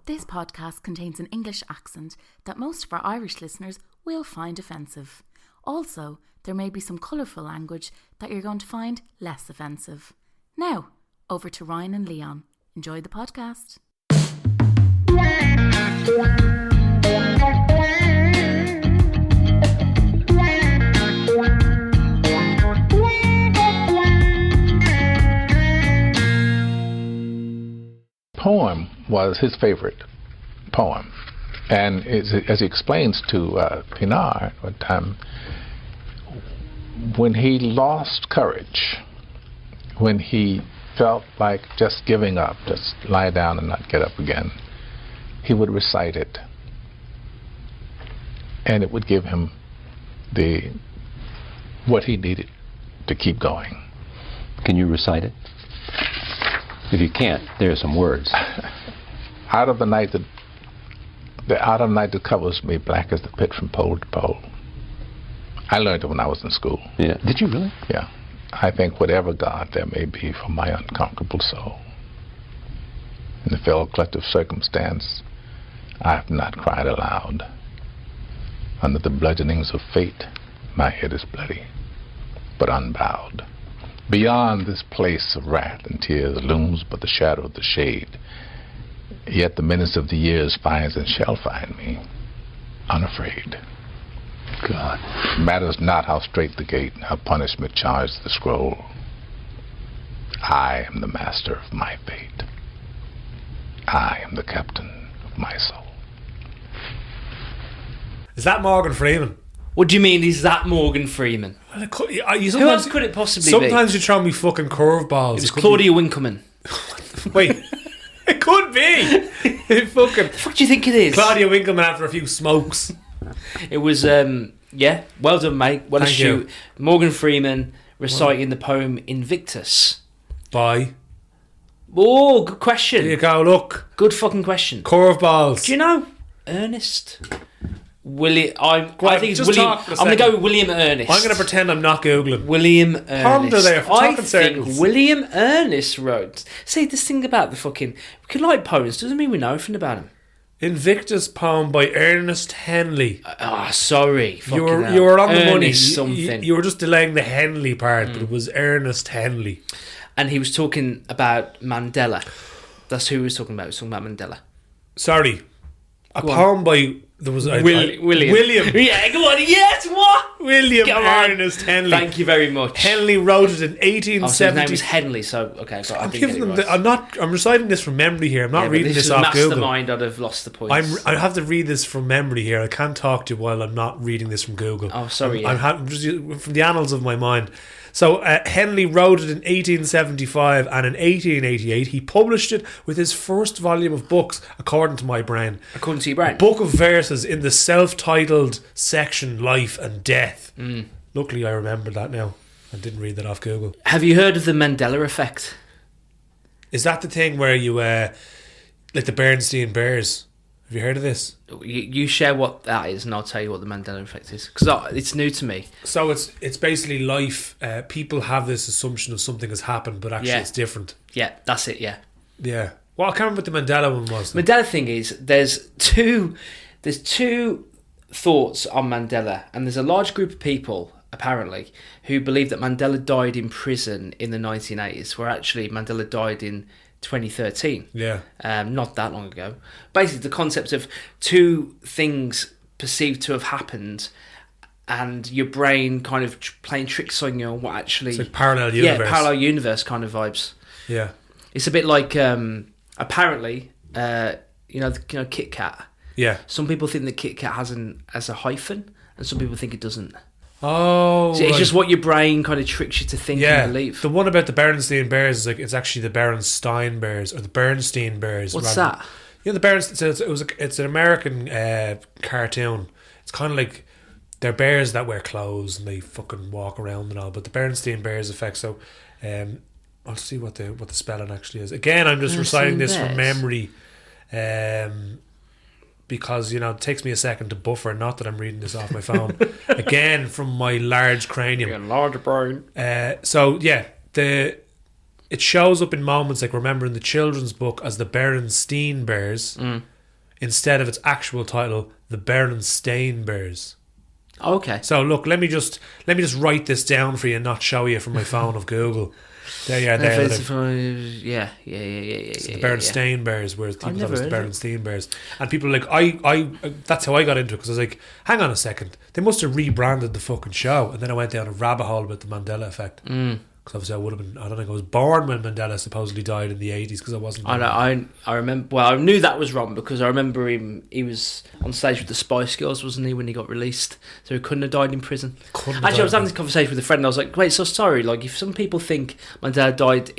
This podcast contains an English accent that most of our Irish listeners will find offensive. Also, there may be some colourful language that you're going to find less offensive. Now, over to Ryan and Leon. Enjoy the podcast. Poem was his favorite poem, and as he explains to Pinar one time, when he lost courage, when he felt like just giving up, just lie down and not get up again, he would recite it, and it would give him what he needed to keep going. Can you recite it? If you can't, there are some words. Out of the night that covers me, black as the pit from pole to pole. I learned it when I was in school. Yeah. Did you really? Yeah. I think whatever God there may be for my unconquerable soul, in the fell clutch of circumstance, I have not cried aloud. Under the bludgeonings of fate, my head is bloody, but unbowed. Beyond this place of wrath and tears looms but the shadow of the shade. Yet the menace of the years finds and shall find me, unafraid. God. Matters not how straight the gate, how punishment charged the scroll. I am the master of my fate. I am the captain of my soul. Is that Morgan Freeman? What do you mean, is that Morgan Freeman? Well, Who else could it possibly be? Sometimes you throw me fucking curveballs. It was Claudia Winkleman. Wait, it could be. What do you think it is? Claudia Winkleman after a few smokes. It was, well done, mate. Well Thank you. shoot. Morgan Freeman reciting the poem Invictus. Bye. Oh, good question. There you go, look. Good fucking question. Curveballs. Do you know Ernest? I'm going to go with William Ernest. I'm going to pretend I'm not Googling. William Ernest. Ponder there for I talking think circles. William Ernest wrote. See, this thing about the fucking... We can like poems, doesn't mean we know anything about him. Invictus poem by Ernest Henley. Sorry. You were on the money. Something. You were just delaying the Henley part, but it was Ernest Henley. And he was talking about Mandela. That's who he was talking about. He was talking about Mandela. Sorry. Poem by... There was William. Yeah, go on. Yes, what? William Ernest Henley. Thank you very much. Henley wrote it in 1870. Oh, so his name was Henley, so okay. So I'm reciting this from memory here. I'm not reading this off Google. Mastermind, I'd have lost the points. I have to read this from memory here. I can't talk to you while I'm not reading this from Google. Oh, sorry. I'm just from the annals of my mind. So Henley wrote it in 1875, and in 1888 he published it with his first volume of books, according to my brain. According to your brain? Book of verses in the self-titled section Life and Death. Luckily I remember that now. I didn't read that off Google. Have you heard of the Mandela effect? Is that the thing where you, like the Bernstein Bears? Have you heard of this? You share what that is, and I'll tell you what the Mandela effect is, because it's new to me. So it's basically life. People have this assumption of something has happened, but actually it's different. Yeah, that's it. Yeah. Yeah. Well, I can't remember what the Mandela one was. The Mandela thing is there's two thoughts on Mandela, and there's a large group of people apparently who believe that Mandela died in prison in the 1980s, where actually Mandela died in 2013. Yeah. Not that long ago. Basically, the concept of two things perceived to have happened, and your brain kind of playing tricks on you on what actually... It's like parallel universe. Yeah, parallel universe kind of vibes. Yeah. It's a bit like, apparently, Kit Kat. Yeah. Some people think that Kit Kat has a hyphen, and some people think it doesn't. Oh, so it's just what your brain kind of tricks you to think and believe. The one about the Bernstein Bears is like it's actually the Berenstein Bears or the Bernstein Bears. What's that? Yeah, the Bernstein. It's an American cartoon. It's kind of like they're bears that wear clothes and they fucking walk around and all. But the Bernstein Bears effect. So, I'll see what the spelling actually is. Again, I'm just reciting this from memory. Because, it takes me a second to buffer, not that I'm reading this off my phone. Again, from my large cranium. Your large brain. It shows up in moments like, remember in the children's book as the Berenstein Bears, instead of its actual title, The Berenstain Bears. Okay. So look, let me just write this down for you and not show you from my phone of Google. There you are. Yeah. The Berenstain Bears, whereas people thought it was the Berenstain Bears. And people were like, I that's how I got into it, because I was like, hang on a second, they must have rebranded the fucking show. And then I went down a rabbit hole about the Mandela effect. Because obviously I would have been, I don't think I was born when Mandela supposedly died in the 80s, because I wasn't. I remember, well, I knew that was wrong because I remember he was on stage with the Spice Girls, wasn't he, when he got released? So he couldn't have died in prison. Actually, I was having this conversation with a friend and I was like, wait, so sorry, like if some people think Mandela died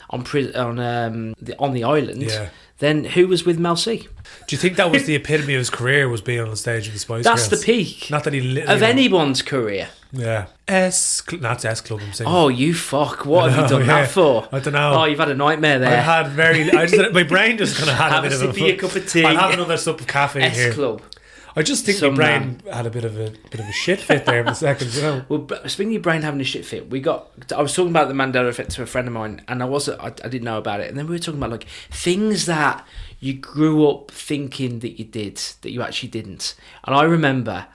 on the island, then who was with Mel C? Do you think that was the epitome of his career, was being on the stage with the Spice Girls? Girls? That's the peak. Not that he of anyone's career. Yeah. Not S Club, I'm saying. Oh, you fuck. What have you done that for? I don't know. Oh, you've had a nightmare there. My brain just kind of had a bit of a cup of tea. I'll have another sup of caffeine here. S Club. I just think my brain had a bit of a shit fit there in a second, you know. Well, speaking of your brain having a shit fit, I was talking about the Mandela effect to a friend of mine, and I didn't know about it, and then we were talking about like things that you grew up thinking that you did that you actually didn't. And I remember,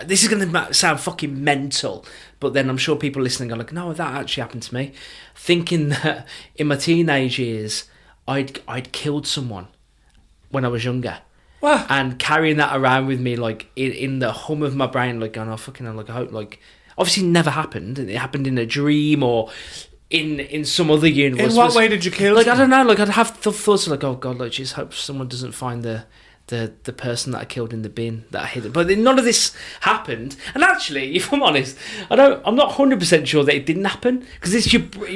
this is going to sound fucking mental, but then I'm sure people listening are like, no, that actually happened to me. Thinking that in my teenage years I'd killed someone when I was younger. What? And carrying that around with me, like in the hum of my brain, like going, oh fucking hell, like I hope, like obviously never happened. It happened in a dream or in some other universe. In what way did you kill? Like someone? I don't know. Like I'd have thoughts like, oh god, like just hope someone doesn't find the person that I killed in the bin that I hid. But none of this happened. And actually, if I'm honest, I'm not 100% sure that it didn't happen, because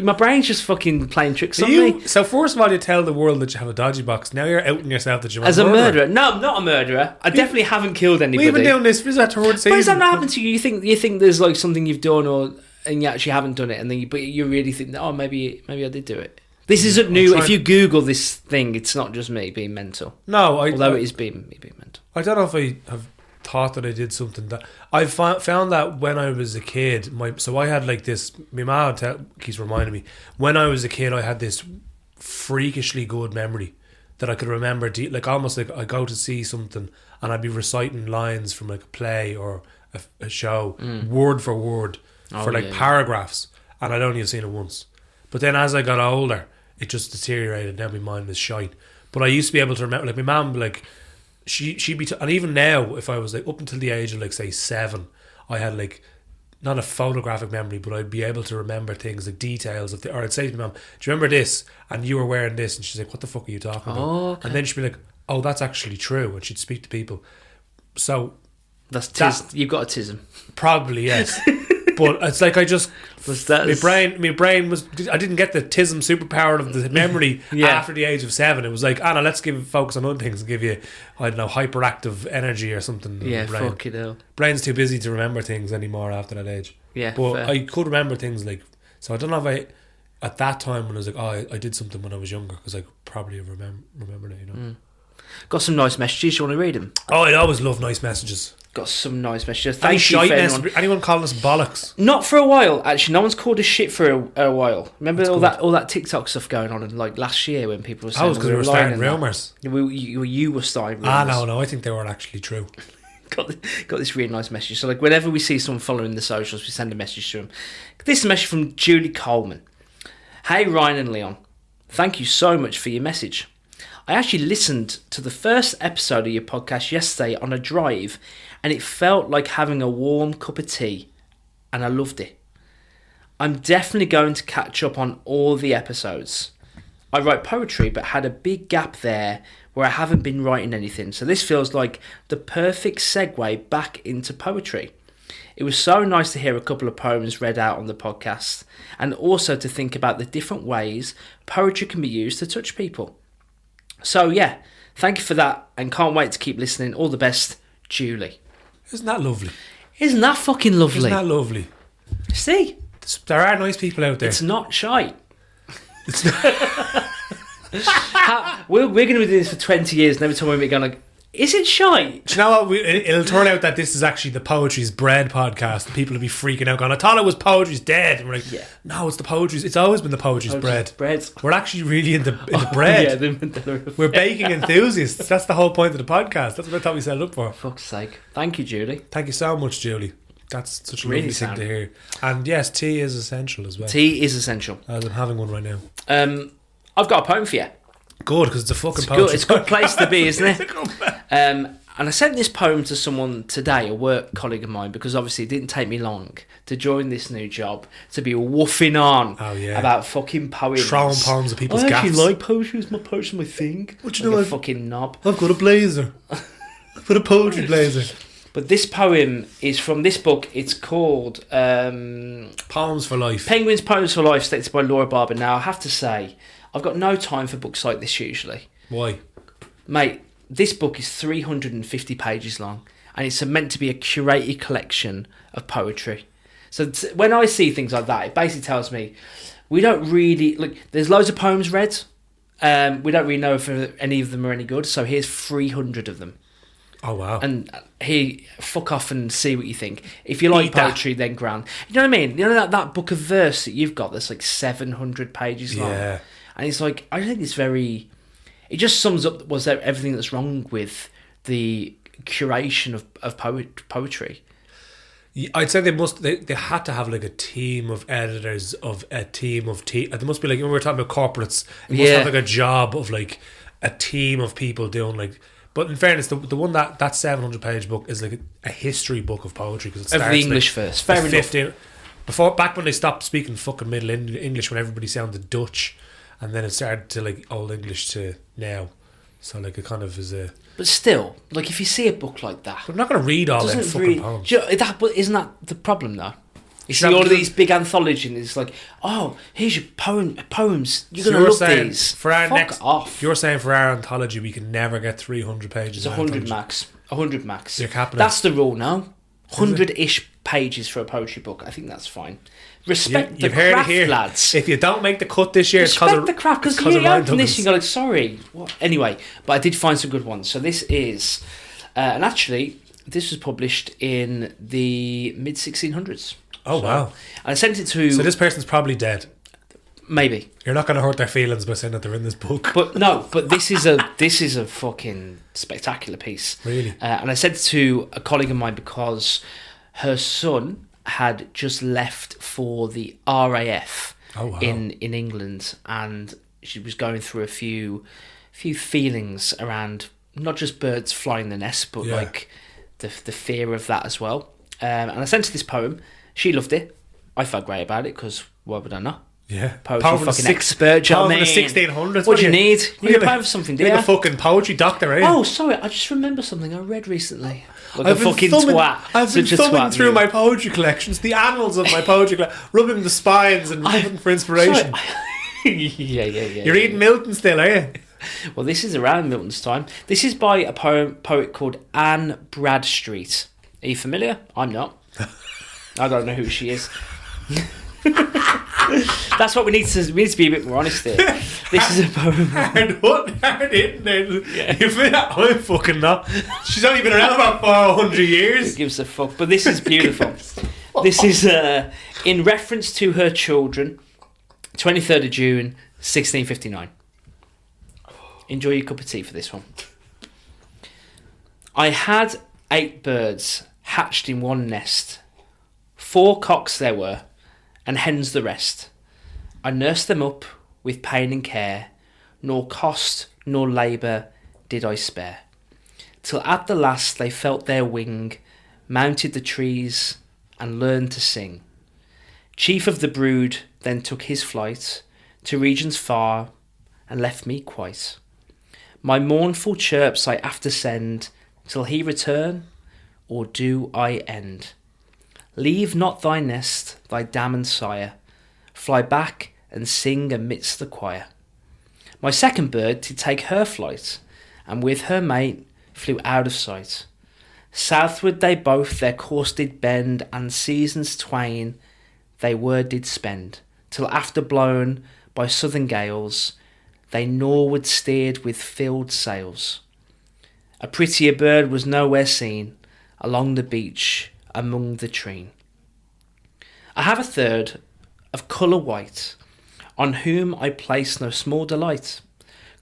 my brain's just fucking playing tricks on me. So first of all, you tell the world that you have a dodgy box. Now you're outing yourself that you're as a murderer. No, I'm not a murderer. I definitely haven't killed anybody. We've been doing this. Is that third season? But has that not happened to you? You think there's like something you've done, and you actually haven't done it, and then but you really think, oh, maybe I did do it. This isn't new. If you Google this thing, it's not just me being mental. No, although it is me being mental. I don't know if I have thought that I did something that I found that when I was a kid. So I had like this. My mom keeps reminding me, when I was a kid, I had this freakishly good memory that I could remember. Like almost like I go to see something and I'd be reciting lines from like a play or a show, word for word, for paragraphs, and I'd only have seen it once. But then as I got older, it just deteriorated. Now my mind was shite. But I used to be able to remember, like my mum, like she'd be, and even now, if I was like up until the age of like say 7, I had like not a photographic memory, but I'd be able to remember things like details of or I'd say to my mum, "Do you remember this? And you were wearing this?" And she's like, "What the fuck are you talking about?" Okay. And then she'd be like, "Oh, that's actually true." And she'd speak to people. So you've got autism. Probably yes. But it's like I just my brain was, I didn't get the tism superpower of the memory after the age of 7. It was like, Anna, let's focus on other things and give you, I don't know, hyperactive energy or something. Yeah, fuck it up. Brain's too busy to remember things anymore after that age. Yeah, but fair. I could remember things like, so I don't know if at that time when I was like, oh, I did something when I was younger, because I could probably have remembered it, you know. Got some nice messages. You want to read them? Oh, I always love nice messages. Got some nice messages. Thank you for anyone calling us bollocks. Not for a while, actually. No one's called us shit for a while. Remember all that TikTok stuff going on, and like last year when people were saying, because we were starting rumours. You were starting rumours. No, I think they were actually true. got this really nice message. So like whenever we see someone following the socials, we send a message to them. This is a message from Julie Coleman. Hey Ryan and Leon, thank you so much for your message. I actually listened to the first episode of your podcast yesterday on a drive, and it felt like having a warm cup of tea, and I loved it. I'm definitely going to catch up on all the episodes. I write poetry, but had a big gap there where I haven't been writing anything, so this feels like the perfect segue back into poetry. It was so nice to hear a couple of poems read out on the podcast, and also to think about the different ways poetry can be used to touch people. So yeah, thank you for that, and can't wait to keep listening. All the best, Julie. Isn't that lovely? Isn't that fucking lovely? Isn't that lovely? See? There are nice people out there. It's not shite. It's not. We're going to do this for 20 years, and every time we're going like, Is it shite? Do you know what? It'll turn out that this is actually the Poetry's Bread podcast. And people will be freaking out going, I thought it was Poetry's Dead. And we're like, no, it's the Poetry's. It's always been the Poetry's Bread. We're actually really into bread. We're baking enthusiasts. That's the whole point of the podcast. That's what I thought we set it up for. Fuck's sake. Thank you, Julie. Thank you so much, Julie. That's such a Really lovely thing to hear. And yes, tea is essential as well. Tea is essential. I'm having one right now. I've got a poem for you. Good, because it's a fucking poetry. It's a good place to be, isn't it? And I sent this poem to someone today, a work colleague of mine, because obviously it didn't take me long to join this new job, to be woofing on about fucking poems. Throwing poems at people's gaffs. I actually like poetry. Poetry's my thing. What you know? A fucking knob. I've got a blazer. I've got a poetry blazer. But this poem is from this book. It's called Poems for Life. Penguins Poems for Life, stated by Laura Barber. Now, I have to say, I've got no time for books like this usually. Why? Mate, this book is 350 pages long, and it's meant to be a curated collection of poetry. So when I see things like that, it basically tells me we don't really... there's loads of poems read. We don't really know if any of them are any good, so here's 300 of them. Oh, wow. And fuck off and see what you think. If you like poetry, then grand. You know what I mean? You know that book of verse that you've got that's like 700 pages long? Yeah. And it's like, I think it's very... It just sums up everything that's wrong with the curation of poetry. I'd say they had to have like a team of editors, of a team of... There must be like, when we were talking about corporates, it must have like a job of like a team of people doing like... But in fairness, the one that 700-page book is like a history book of poetry, because it starts of the English first. Fair enough. Back when they stopped speaking fucking Middle English, when everybody sounded Dutch, and then it started to like Old English to now. So like it kind of is a... But still, like if you see a book like that... I'm not going to read all them fucking poems. But isn't that the problem though? You see all of these big anthologies, and it's like, oh, here's your poems. You're going to love these. For our Fuck off. You're saying for our anthology, we can never get 300 pages. It's 100 max. 100 max. You're capping That's the rule now. 100-ish pages for a poetry book. I think that's fine. Respect the craft, lads. If you don't make the cut this year, respect the craft, because you open this and you go like, sorry. What? Anyway, but I did find some good ones. So this is, and actually, this was published in the mid-1600s. Oh, wow. And I sent it to... So this person's probably dead. Maybe. You're not going to hurt their feelings by saying that they're in this book. But no, but this is a fucking spectacular piece. Really? And I sent it to a colleague of mine because her son had just left for the RAF in England, and she was going through a few feelings around not just birds flying the nest, but like the fear of that as well. And I sent her this poem. She loved it. I felt great about it because why would I not? Yeah. Poetry fucking expert, do you know what I mean? The 1600s. What do you need? You need a poem for something, do you? You're the fucking poetry doctor, eh? Oh, sorry, I just remembered something I read recently. Like I've been thumbing through my poetry collections, the annals of my poetry collection, rubbing the spines and looking for inspiration. Yeah. You're reading Milton still, are you? Well, this is around Milton's time. This is by a poet called Anne Bradstreet. Are you familiar? I'm not. I don't know who she is. That's what we need to be a bit more honest here. This is a poem. Hard hitting. I'm fucking not. She's only been around about 400 years. Who gives a fuck? But this is beautiful. This is in reference to her children. 23rd of June, 1659. Enjoy your cup of tea for this one. I had 8 birds hatched in one nest. 4 cocks there were, and hens the rest. I nursed them up with pain and care, nor cost nor labour did I spare, till at the last they felt their wing, mounted the trees, and learned to sing. Chief of the brood then took his flight to regions far, and left me quite. My mournful chirps I after send, till he return, or do I end. Leave not thy nest, thy dam and sire, fly back and sing amidst the choir. My second bird did take her flight, and with her mate flew out of sight. Southward they both their course did bend, and seasons twain they did spend, till after blown by southern gales, they norward steered with filled sails. A prettier bird was nowhere seen along the beach among the treen. I have a third of colour white, on whom I place no small delight.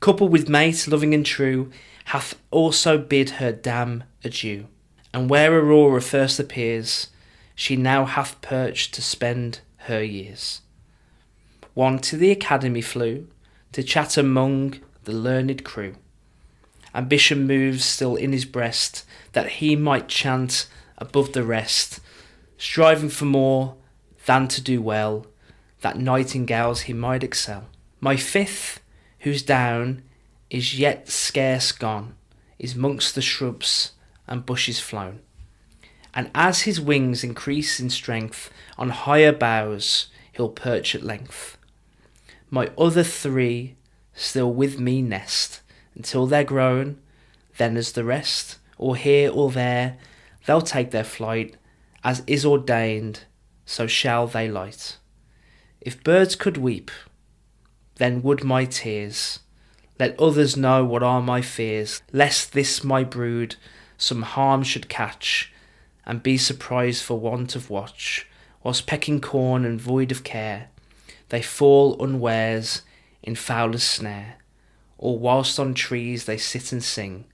Coupled with mate loving and true, hath also bid her dam adieu. And where Aurora first appears, she now hath perched to spend her years. One to the academy flew, to chat among the learned crew. Ambition moves still in his breast, that he might chant above the rest, striving for more than to do well, that nightingales he might excel. My fifth, whose down is yet scarce gone, is mongst the shrubs and bushes flown. And as his wings increase in strength, on higher boughs he'll perch at length. My other three still with me nest, until they're grown, then as the rest, or here or there, they'll take their flight, as is ordained, so shall they light. If birds could weep, then would my tears let others know what are my fears, lest this my brood some harm should catch, and be surprised for want of watch, whilst pecking corn and void of care, they fall unwares in fowler's snare, or whilst on trees they sit and sing,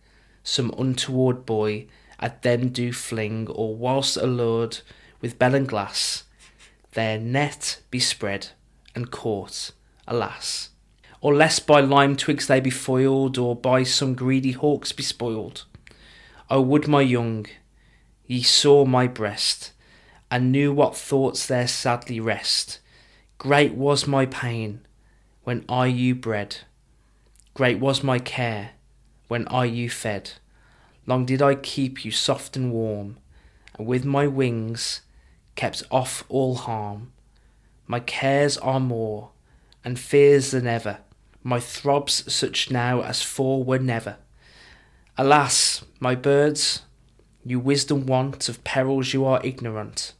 some untoward boy at them do fling, or whilst allured with bell and glass, their net be spread and caught, alas. Or lest by lime twigs they be foiled, or by some greedy hawks be spoiled. O would my young, ye saw my breast, and knew what thoughts there sadly rest. Great was my pain when I you bred, great was my care when I you fed. Long did I keep you soft and warm, and with my wings kept off all harm. My cares are more, and fears than ever, my throbs such now as fore were never. Alas, my birds, you wisdom want, of perils you are ignorant.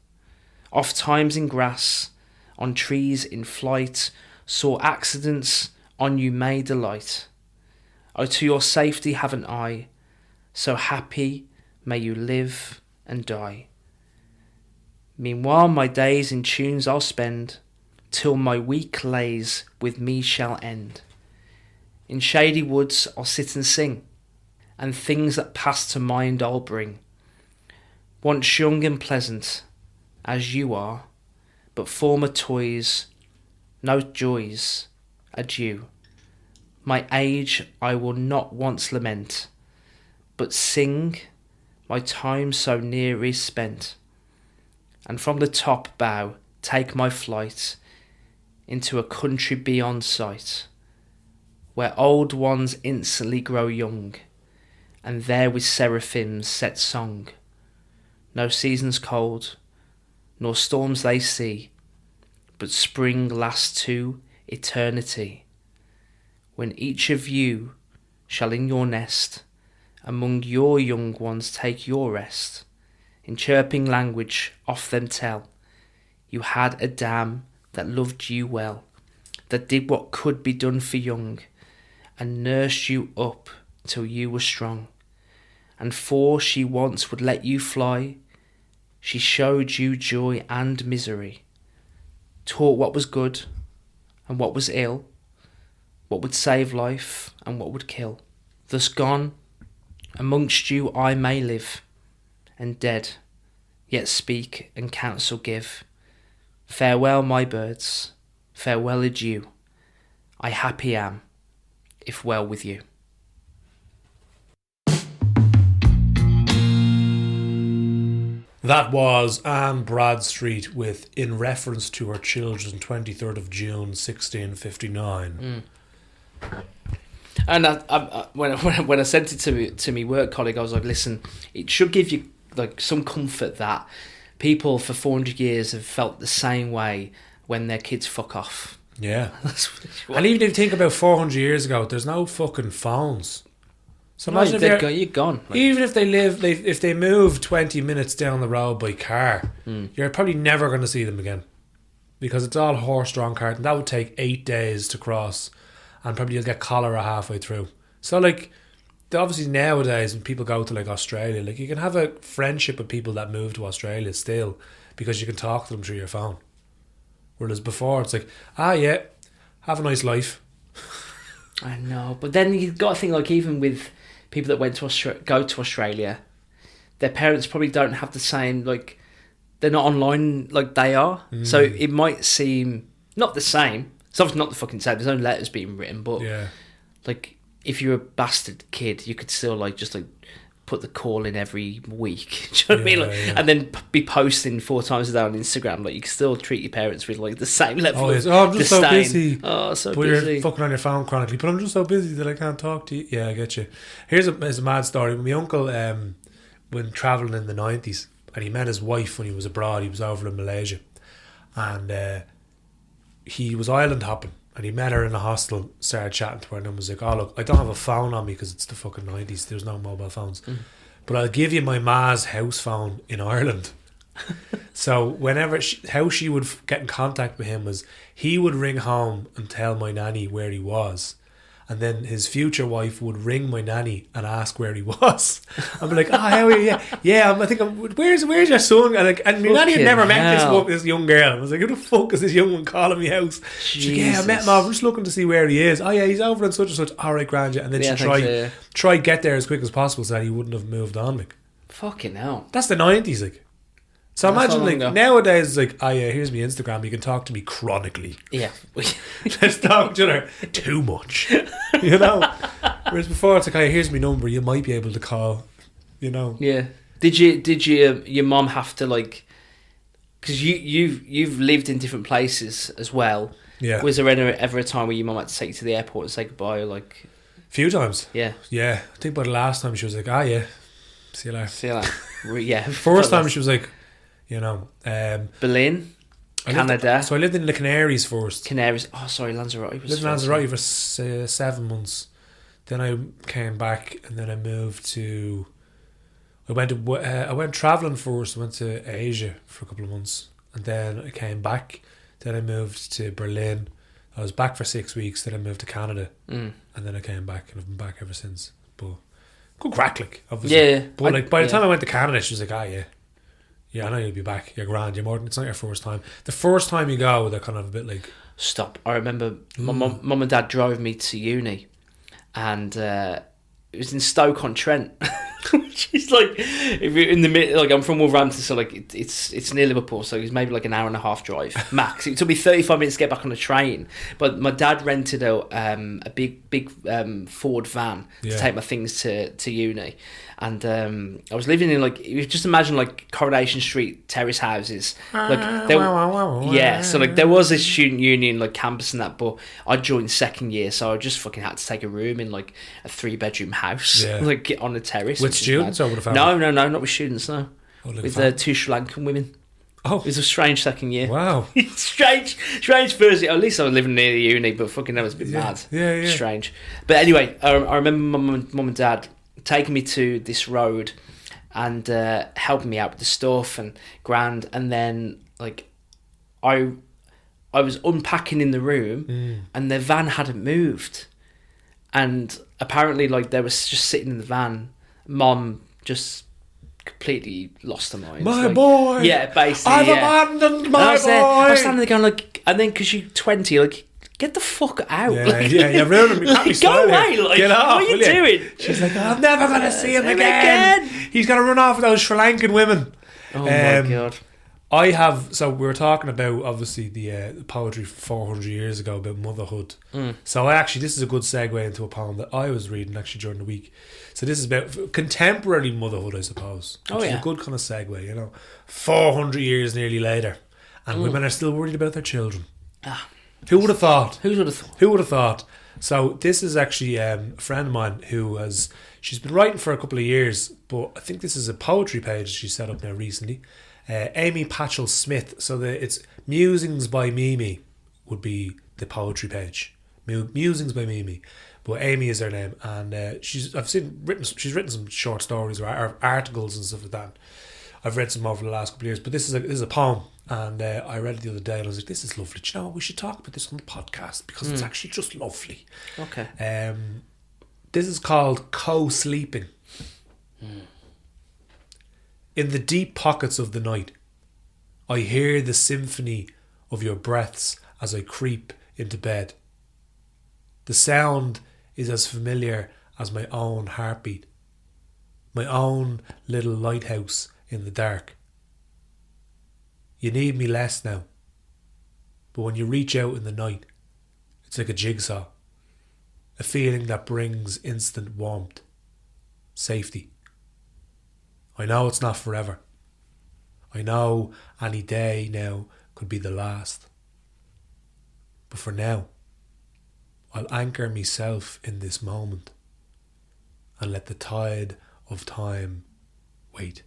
Oft times in grass, on trees in flight, saw accidents on you may delight. O to your safety have an eye, so happy may you live and die. Meanwhile my days in tunes I'll spend, till my weak lays with me shall end. In shady woods I'll sit and sing, and things that pass to mind I'll bring. Once young and pleasant, as you are, but former toys, no joys, adieu. My age I will not once lament, but sing my time so near is spent, and from the top bough take my flight into a country beyond sight, where old ones instantly grow young, and there with seraphims set song. No seasons cold, nor storms they see, but spring lasts to eternity, when each of you shall in your nest among your young ones take your rest. In chirping language oft them tell, you had a dam that loved you well, that did what could be done for young, and nursed you up till you were strong. And for she once would let you fly, she showed you joy and misery, taught what was good and what was ill, what would save life and what would kill. Thus gone, amongst you I may live, and dead, yet speak and counsel give. Farewell, my birds, farewell, adieu. I happy am, if well with you. That was Anne Bradstreet with In Reference to Her Children, 23rd of June, 1659. And when I sent it to me work colleague, I was like, listen, it should give you like some comfort that people for 400 years have felt the same way when their kids fuck off. Yeah. And even if you think about 400 years ago, there's no fucking phones. So imagine if you're gone. Like, even if if they move 20 minutes down the road by car, you're probably never going to see them again, because it's all horse-drawn cart, and that would take 8 days to cross, and probably you'll get cholera halfway through. So like, obviously nowadays when people go to like Australia, like you can have a friendship with people that move to Australia still because you can talk to them through your phone. Whereas before it's like, yeah, have a nice life. I know, but then you've got to think, like, even with people that went to go to Australia, their parents probably don't have the same, like, they're not online like they are. So it might seem not the same. It's obviously not the fucking same. There's no letters being written, but like, if you're a bastard kid, you could still like just like put the call in every week. Do you know what I mean? Like, and then be posting 4 times a day on Instagram. Like, you can still treat your parents with like the same level of I'm just disdain. so busy. Oh, so but busy. You're fucking on your phone chronically. But I'm just so busy that I can't talk to you. Yeah, I get you. Here's a mad story. My uncle, when travelling in the 90s, and he met his wife when he was abroad. He was over in Malaysia, and he was island hopping. And he met her in a hostel, started chatting to her, and then was like, "Oh look, I don't have a phone on me because it's the fucking 90s. There's no mobile phones, but I'll give you my ma's house phone in Ireland." So whenever how she would get in contact with him was he would ring home and tell my nanny where he was, and then his future wife would ring my nanny and ask where he was. I'd be like, "Oh, how are you? Yeah, where's your son?" And my nanny had never met this young girl. I was like, "Who the fuck is this young one calling me house?" She's like, "Yeah, I met him over. I'm just looking to see where he is." "Oh yeah, he's over in such and such." "All right, grand." And then she try get there as quick as possible so that he wouldn't have moved on. Like, fucking hell. That's the 90s, like. So imagine, like, nowadays, it's like, "Oh yeah, here's my Instagram, you can talk to me chronically." Yeah. Let's talk to her too much. You know? Whereas before, it's like, "Oh yeah, here's my number, you might be able to call." You know? Yeah. Did your mum have to, like, because you've lived in different places as well. Yeah. Was there ever a time where your mum had to take you to the airport and say goodbye? Like, a few times. Yeah. Yeah. I think by the last time she was like, "Ah yeah, see you later." See you later. Yeah. First time she was like, you know, Berlin, Canada. So I lived in the Canaries first. Canaries. Oh, sorry, Lanzarote. Lived in Lanzarote for 7 months. Then I came back, and then I moved to. I went travelling first. I went to Asia for a couple of months, and then I came back. Then I moved to Berlin. I was back for 6 weeks. Then I moved to Canada, and then I came back, and I've been back ever since. But good crack, like, obviously. Yeah. But by the time I went to Canada, she was like, "Ah, yeah. Yeah, I know you'll be back. You're grand. You're more than, it's not your first time." The first time you go, they're kind of a bit like... Stop. I remember my mum and dad drove me to uni, and it was in Stoke-on-Trent. Which is like, if you're in the middle, like, I'm from Wolverhampton, so like it's near Liverpool, so it's maybe like an hour and a half drive max. It took me 35 minutes to get back on the train, but my dad rented a big Ford van to take my things to uni, and I was living in, like, you just imagine like Coronation Street terrace houses, like so like there was this student union like campus and that, but I joined second year, so I just fucking had to take a room in like a 3-bedroom house, like on the terrace. With students or with a family? No, not with students, no. With 2 Sri Lankan women. Oh. It was a strange second year. Wow. strange first year. At least I was living near the uni, but fucking that was a bit mad. Yeah. Strange. But anyway, I remember my mum and dad taking me to this road and helping me out with the stuff and grand, and then like I was unpacking in the room and the van hadn't moved, and apparently like they was just sitting in the van. Mom just completely lost her mind. My boy! Yeah, basically. I've abandoned my boy! I was standing there going like, and then because you're 20, like, get the fuck out. Yeah, ruining me. Like, go away, like, get off, what are you doing? She's like, I'm never going to see him again. He's going to run off with those Sri Lankan women. Oh my God. So we were talking about, obviously, the poetry 400 years ago about motherhood. So this is a good segue into a poem that I was reading actually during the week. So this is about contemporary motherhood, I suppose. Which is a good kind of segue, you know. 400 years nearly later, and women are still worried about their children. Who would have thought? Who would have thought? So this is actually a friend of mine she's been writing for a couple of years, but I think this is a poetry page she set up now recently. Aimee Patchell Smith. So it's Musings by Mimi would be the poetry page. Musings by Mimi. But Aimee is her name, and she's written some short stories or articles and stuff like that. I've read some over the last couple of years, but this is a poem, and I read it the other day, and I was like, "This is lovely. Do you know what? We should talk about this on the podcast because it's actually just lovely." Okay. This is called co-sleeping. In the deep pockets of the night, I hear the symphony of your breaths as I creep into bed. The sound is as familiar as my own heartbeat, my own little lighthouse in the dark. You need me less now, but when you reach out in the night, it's like a jigsaw, a feeling that brings instant warmth, safety. I know it's not forever. I know any day now could be the last. But for now, I'll anchor myself in this moment and let the tide of time wait.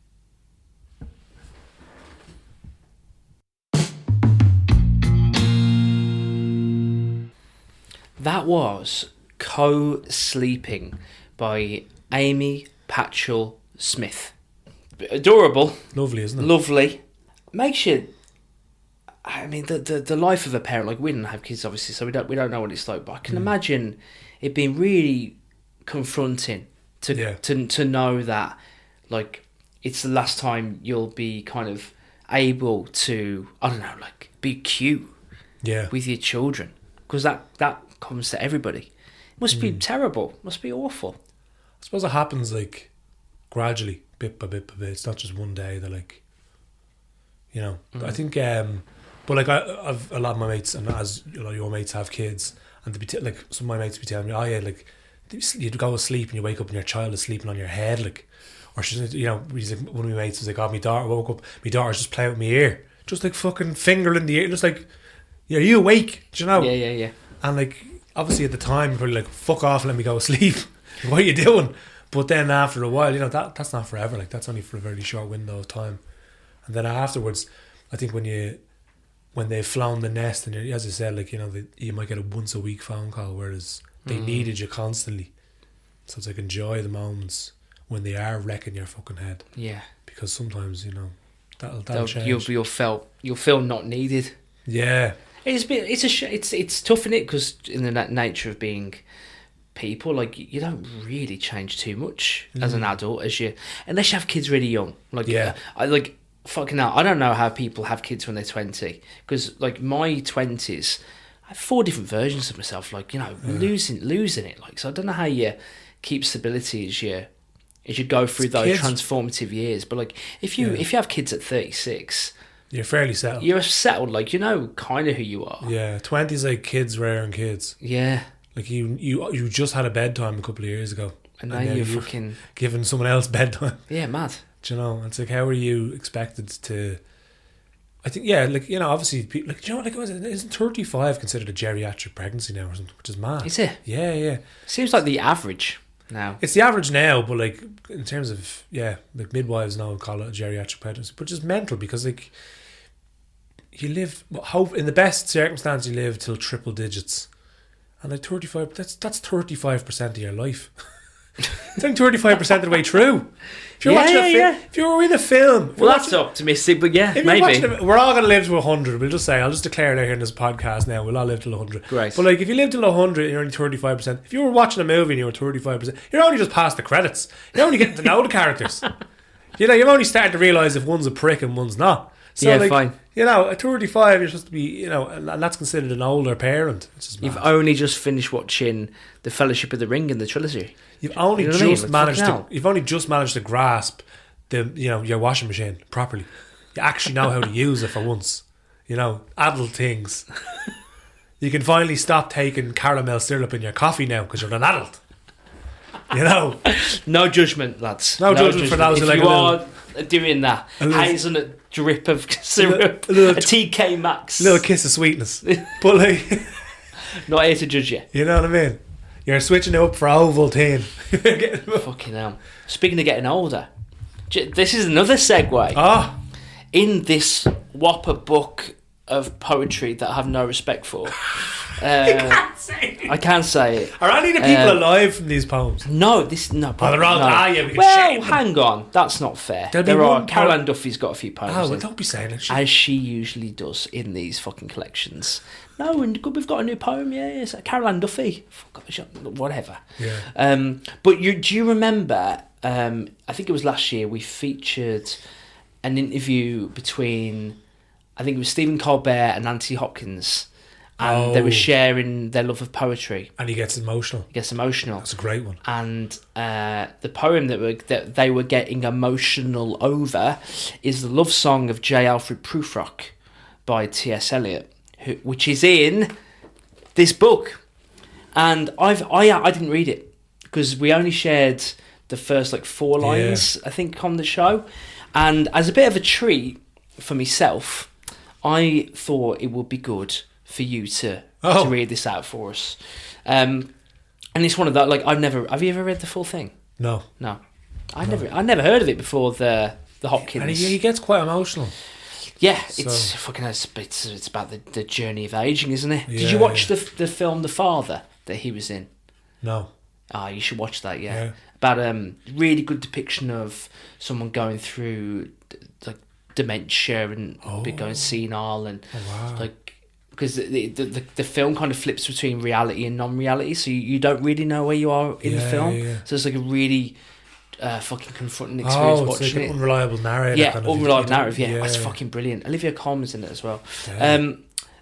That was Co-Sleeping by Aimee Patchell Smith. Adorable. Lovely, isn't it? Lovely. Makes you... I mean, the life of a parent, like, we don't have kids, obviously, so we don't know what it's like, but I can imagine it being really confronting to know that, like, it's the last time you'll be kind of able to, I don't know, like, be cute with your children, because that comes to everybody. It must be terrible. It must be awful. I suppose it happens, like, gradually, bit by bit by bit. It's not just one day. They're like, you know, I think, but like, I've a lot of my mates, and as a lot of your mates have kids, and they be like, some of my mates be telling me, oh yeah, like, you'd go to sleep and you wake up and your child is sleeping on your head, like, or she's, you know, he's like, one of my mates was like, oh, my daughter woke up, my daughter's just playing with my ear, just like fucking finger in the ear, just like, yeah, are you awake? Do you know? Yeah. And like, obviously at the time, you're probably like, fuck off, let me go to sleep. What are you doing? But then after a while, you know, that's not forever. Like, that's only for a very short window of time. And then afterwards, I think when they've flown the nest, and as I said, like, you know, you might get a once a week phone call, whereas they needed you constantly. So it's like, enjoy the moments when they are wrecking your fucking head. Yeah. Because sometimes, you know, that'll change. You'll feel not needed. Yeah. It's tough, isn't it? Because in the nature of being people, like, you don't really change too much as an adult, unless you have kids really young. Like, fucking hell, I don't know how people have kids when they're 20, because like my 20s, I have 4 different versions of myself. Like, you know, losing it. Like, so I don't know how you keep stability as you go through those transformative years. But like, if you have kids at 36. You're fairly settled. You're settled, like, you know kind of who you are. Yeah, 20's like kids rearing kids. Yeah. Like, you just had a bedtime a couple of years ago. And now you're fucking... giving someone else bedtime. Yeah, mad. Do you know? It's like, how are you expected to... I think, yeah, like, you know, obviously, like, do you know, like, isn't 35 considered a geriatric pregnancy now or something? Which is mad. Is it? Yeah. Seems like the average now. It's the average now, but like, in terms of, like, midwives now call it a geriatric pregnancy, which is mental, because like, you live, in the best circumstance, you live till triple digits, and like 35, that's 35% of your life. It's only 35% of the way through. If you're watching if you're in a film, that's optimistic, but maybe we're all going to live to 100. We'll just say, I'll just declare it out here in this podcast now, we'll all live till 100. Great. But like, if you live till 100, you're only 35%. If you were watching a movie and you were 35%, you're only just past the credits. You're only getting to know the characters. You know, you've only started to realise if one's a prick and one's not. So like, fine. You know, at 35, you're supposed to be, you know, and that's considered an older parent. You've only just finished watching The Fellowship of the Ring and the trilogy. You've only just managed to grasp your washing machine properly. You actually know how to use it for once. You know, adult things. You can finally stop taking caramel syrup in your coffee now because you're an adult. You know, no judgment, lads. No judgment for those who like. If you are doing that, hazelnut drip of syrup, a TK Maxx, a little kiss of sweetness, but like, not here to judge you. You know what I mean? You're switching it up for Ovaltine. Fucking hell. Speaking of getting older, this is another segue. Ah, in this whopper book of poetry that I have no respect for. You can't say it. I can say it. Are any of the people alive from these poems? No, Oh, they're all... no. yeah, we can Well, shame them. hang on. That's not fair. There'll be There are... one Carol Ann Duffy's got a few poems Oh, well, in, don't be saying it. as she usually does in these fucking collections. No, and we've got a new poem, yes. Carol Ann Duffy. Whatever. Yeah. But do you remember, I think it was last year, we featured an interview between, I think it was Stephen Colbert and Nancy Hopkins, and they were sharing their love of poetry. And he gets emotional. That's a great one. And the poem that they were getting emotional over is the love song of J. Alfred Prufrock by T.S. Eliot, which is in this book. And I didn't read it because we only shared the first 4 lines, I think, on the show. And as a bit of a treat for myself, I thought it would be good for you to read this out for us. And it's one of that, have you ever read the full thing? No. I never heard of it before the Hopkins. And he gets quite emotional. Yeah, it's fucking it's about the journey of aging, isn't it? Yeah, Did you watch the film The Father that he was in? No. You should watch that. Yeah. About really good depiction of someone going through dementia and going senile and because the film kind of flips between reality and non-reality, so you don't really know where you are in the film. Yeah. So it's a really fucking confronting experience watching it's like it. An unreliable narrative. Yeah, unreliable narrative. Yeah, it's fucking brilliant. Olivia Colman's in it as well.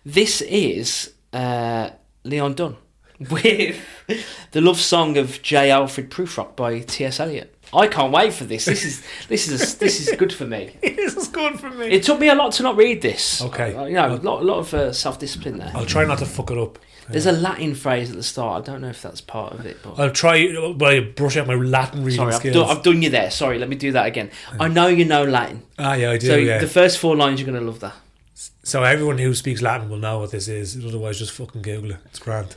This is Leon Dunn with the love song of J. Alfred Prufrock by T.S. Eliot. I can't wait for this. This is good for me. This is good for me. It took me a lot to not read this. Okay, a lot of self-discipline there. I'll try not to fuck it up. There's a Latin phrase at the start. I don't know if that's part of it. But I'll try. I brush out my Latin reading skills. I've done you there. Sorry, let me do that again. I know you know Latin. Yeah, I do. So the first 4 lines, you're going to love that. So everyone who speaks Latin will know what this is. Otherwise, just fucking Google it. It's grand.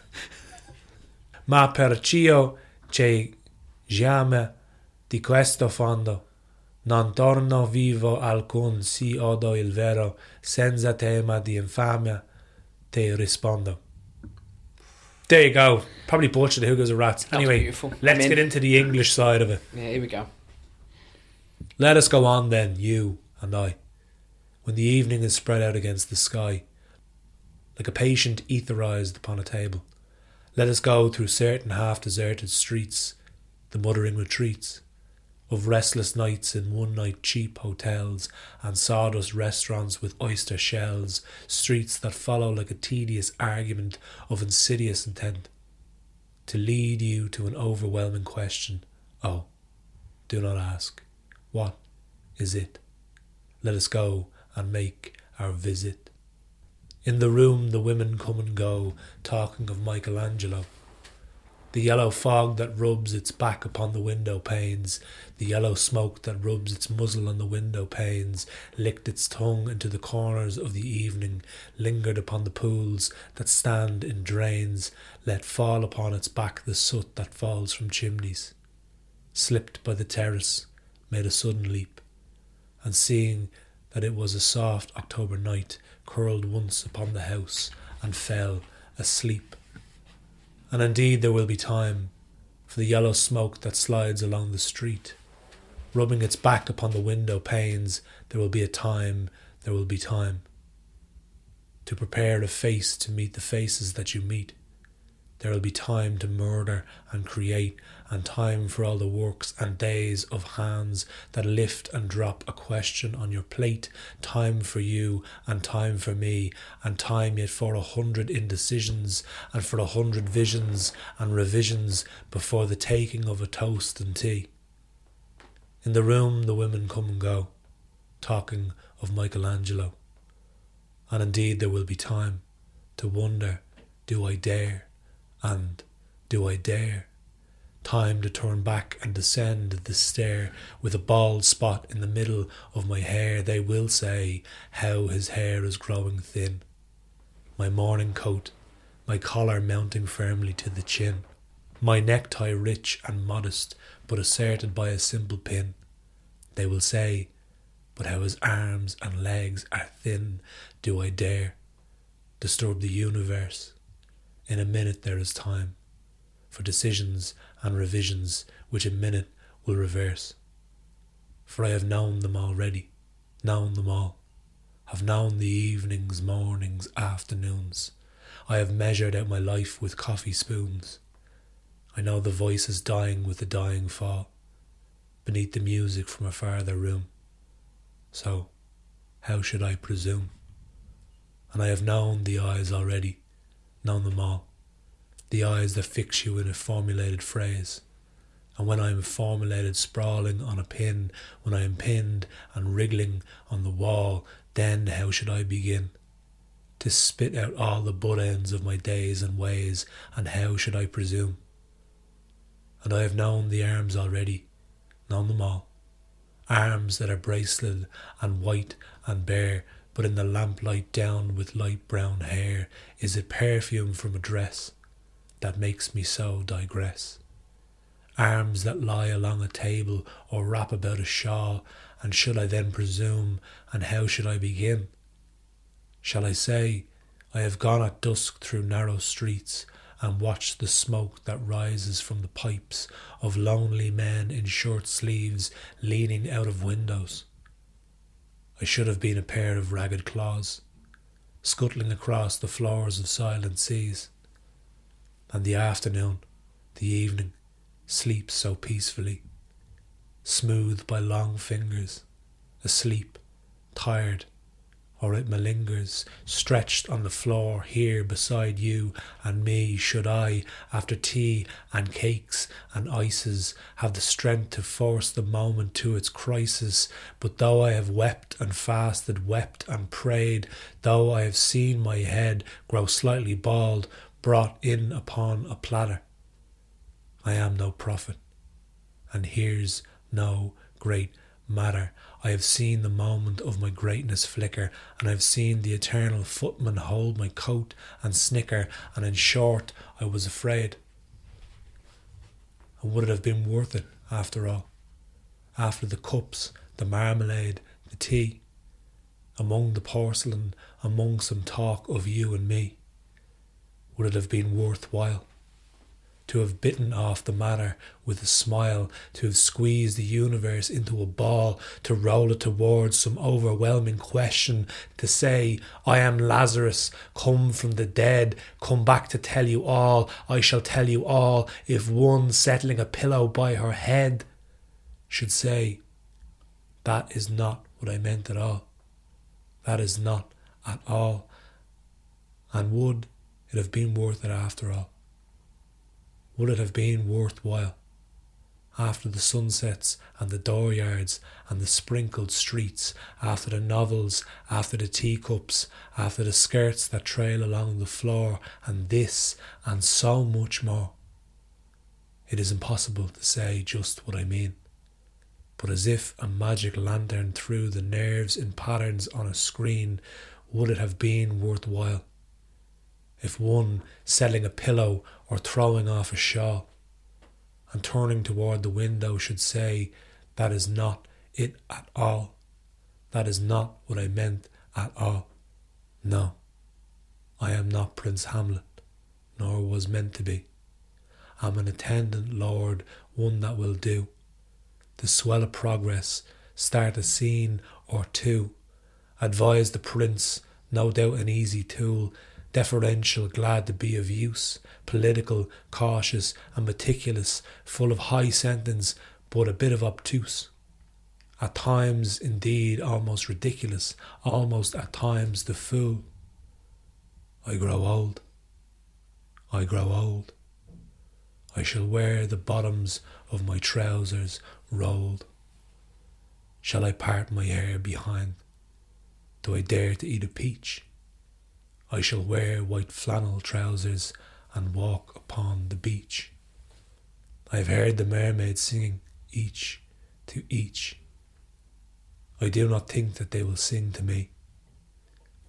Ma percio che jamais di questo fondo non torno vivo alcun si odo il vero senza tema di infamia te rispondo. There you go. Probably butchered Who Goes a Rats. Anyway, beautiful. Let's get into the English side of it. Yeah, here we go. Let us go on then, you and I, when the evening is spread out against the sky, like a patient etherized upon a table. Let us go through certain half-deserted streets, the muttering retreats of restless nights in one-night cheap hotels and sawdust restaurants with oyster shells, streets that follow like a tedious argument of insidious intent, to lead you to an overwhelming question. Oh, do not ask, what is it? Let us go and make our visit. In the room the women come and go, talking of Michelangelo. The yellow fog that rubs its back upon the window panes, the yellow smoke that rubs its muzzle on the window panes, licked its tongue into the corners of the evening, lingered upon the pools that stand in drains, let fall upon its back the soot that falls from chimneys, slipped by the terrace, made a sudden leap, and seeing that it was a soft October night, curled once upon the house and fell asleep. And indeed there will be time for the yellow smoke that slides along the street. Rubbing its back upon the window panes, there will be time to prepare a face to meet the faces that you meet. There will be time to murder and create, and time for all the works and days of hands that lift and drop a question on your plate, time for you and time for me, and time yet for 100 indecisions and for 100 visions and revisions before the taking of a toast and tea. In the room the women come and go, talking of Michelangelo. And indeed there will be time to wonder, do I dare? And do I dare? Time to turn back and descend the stair with a bald spot in the middle of my hair. They will say how his hair is growing thin. My morning coat, my collar mounting firmly to the chin, my necktie rich and modest but asserted by a simple pin. They will say, but how his arms and legs are thin. Do I dare? disturb the universe. In a minute there is time for decisions and revisions which a minute will reverse. For I have known them already, known them all, have known the evenings, mornings, afternoons. I have measured out my life with coffee spoons. I know the voices dying with the dying fall, beneath the music from a farther room. So, how should I presume? And I have known the eyes already, known them all, the eyes that fix you in a formulated phrase. And when I am formulated sprawling on a pin, when I am pinned and wriggling on the wall, then how should I begin to spit out all the butt ends of my days and ways, and how should I presume? And I have known the arms already, known them all, arms that are braceleted and white and bare, but in the lamplight down with light brown hair, is it perfume from a dress that makes me so digress? Arms that lie along a table or wrap about a shawl, and should I then presume, and how should I begin? Shall I say, I have gone at dusk through narrow streets, and watched the smoke that rises from the pipes of lonely men in short sleeves leaning out of windows? I should have been a pair of ragged claws, scuttling across the floors of silent seas. And the afternoon, the evening, sleeps so peacefully, smoothed by long fingers, asleep, tired, or it malingers, stretched on the floor here beside you and me. Should I, after tea and cakes and ices, have the strength to force the moment to its crisis? But though I have wept and fasted, wept and prayed, though I have seen my head grow slightly bald, brought in upon a platter, I am no prophet, and here's no great matter. I have seen the moment of my greatness flicker, and I have seen the eternal footman hold my coat and snicker, and in short, I was afraid. And would it have been worth it, after all? After the cups, the marmalade, the tea, among the porcelain, among some talk of you and me, would it have been worthwhile? To have bitten off the matter with a smile, to have squeezed the universe into a ball, to roll it towards some overwhelming question, to say, I am Lazarus, come from the dead, come back to tell you all, I shall tell you all, if one settling a pillow by her head should say, that is not what I meant at all, that is not at all, and would it have been worth it after all? Would it have been worthwhile? After the sunsets and the dooryards and the sprinkled streets, after the novels, after the teacups, after the skirts that trail along the floor, and this and so much more. It is impossible to say just what I mean, but as if a magic lantern threw the nerves in patterns on a screen, would it have been worthwhile? If one selling a pillow or throwing off a shawl and turning toward the window should say, that is not it at all, that is not what I meant at all. No, I am not Prince Hamlet, nor was meant to be. I'm an attendant lord, one that will do, to swell a progress, start a scene or two, advise the prince, no doubt an easy tool, deferential, glad to be of use, political, cautious and meticulous, full of high sentence, but a bit of obtuse. At times, indeed, almost ridiculous, almost at times the fool. I grow old. I grow old. I shall wear the bottoms of my trousers rolled. Shall I part my hair behind? Do I dare to eat a peach? I shall wear white flannel trousers and walk upon the beach. I have heard the mermaids singing, each to each. I do not think that they will sing to me.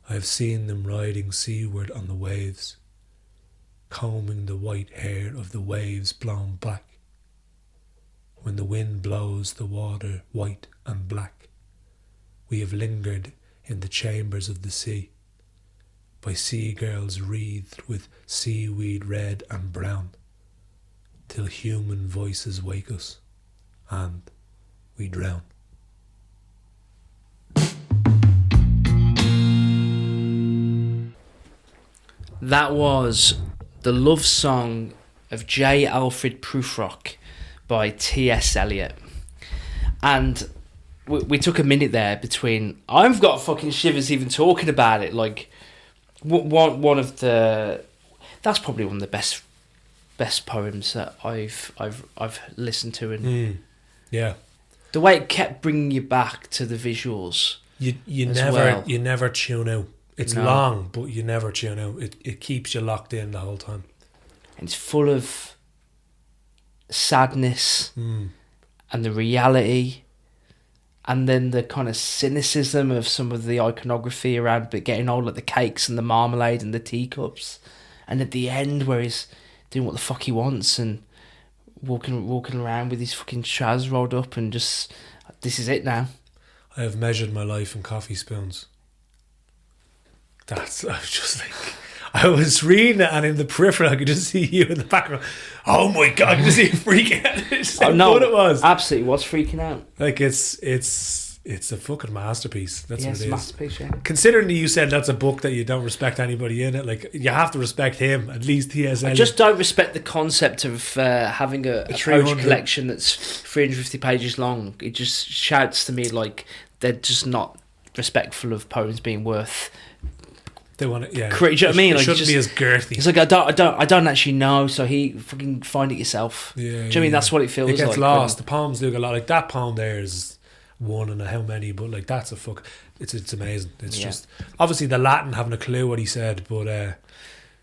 I have seen them riding seaward on the waves, combing the white hair of the waves blown black. When the wind blows the water white and black, we have lingered in the chambers of the sea, by sea girls wreathed with seaweed red and brown, till human voices wake us, and we drown. That was the love song of J. Alfred Prufrock by T.S. Eliot. And we took a minute there between... I've got fucking shivers even talking about it. Like, one of the... That's probably one of the best poems that I've listened to. And yeah. The way it kept bringing you back to the visuals. You never tune out. It's long, but you never tune out. It keeps you locked in the whole time. And it's full of sadness and the reality, and then the kind of cynicism of some of the iconography around, but getting all like the cakes and the marmalade and the teacups, and at the end where he's doing what the fuck he wants and walking around with his fucking trousers rolled up and just, this is it now. I have measured my life in coffee spoons. I was just like, I was reading it, and in the peripheral I could just see you in the background. Oh my god, I could just see you freaking out. It's how good it was. Absolutely was freaking out. Like it's a fucking masterpiece. That's what it is. Masterpiece, yeah. Considering that you said that's a book that you don't respect anybody in it, like you have to respect him, at least T.S. Eliot. I just don't respect the concept of having a poetry collection that's 350 pages long. It just shouts to me like they're just not respectful of poems being worth. They want it, yeah. Do you know what I mean? It like, shouldn't be as girthy. It's like I don't actually know. So he fucking find it yourself. Yeah, do you know what I mean? That's what it feels like. It gets lost. The poems do get a lot. Like that poem there is one and how many, but like that's a fuck. It's amazing. It's just obviously the Latin having a clue what he said, but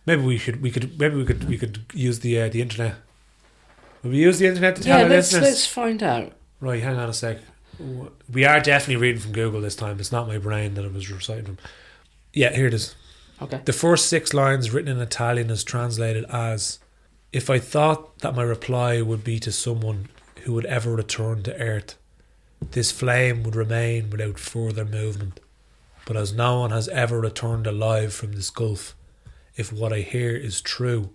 maybe we could use the internet. Will we use the internet to tell our listeners? Let's find out. Right, hang on a sec. We are definitely reading from Google this time. It's not my brain that I was reciting from. Yeah, here it is. Okay. The first 6 lines written in Italian is translated as, if I thought that my reply would be to someone who would ever return to earth, this flame would remain without further movement. But as no one has ever returned alive from this gulf, if what I hear is true,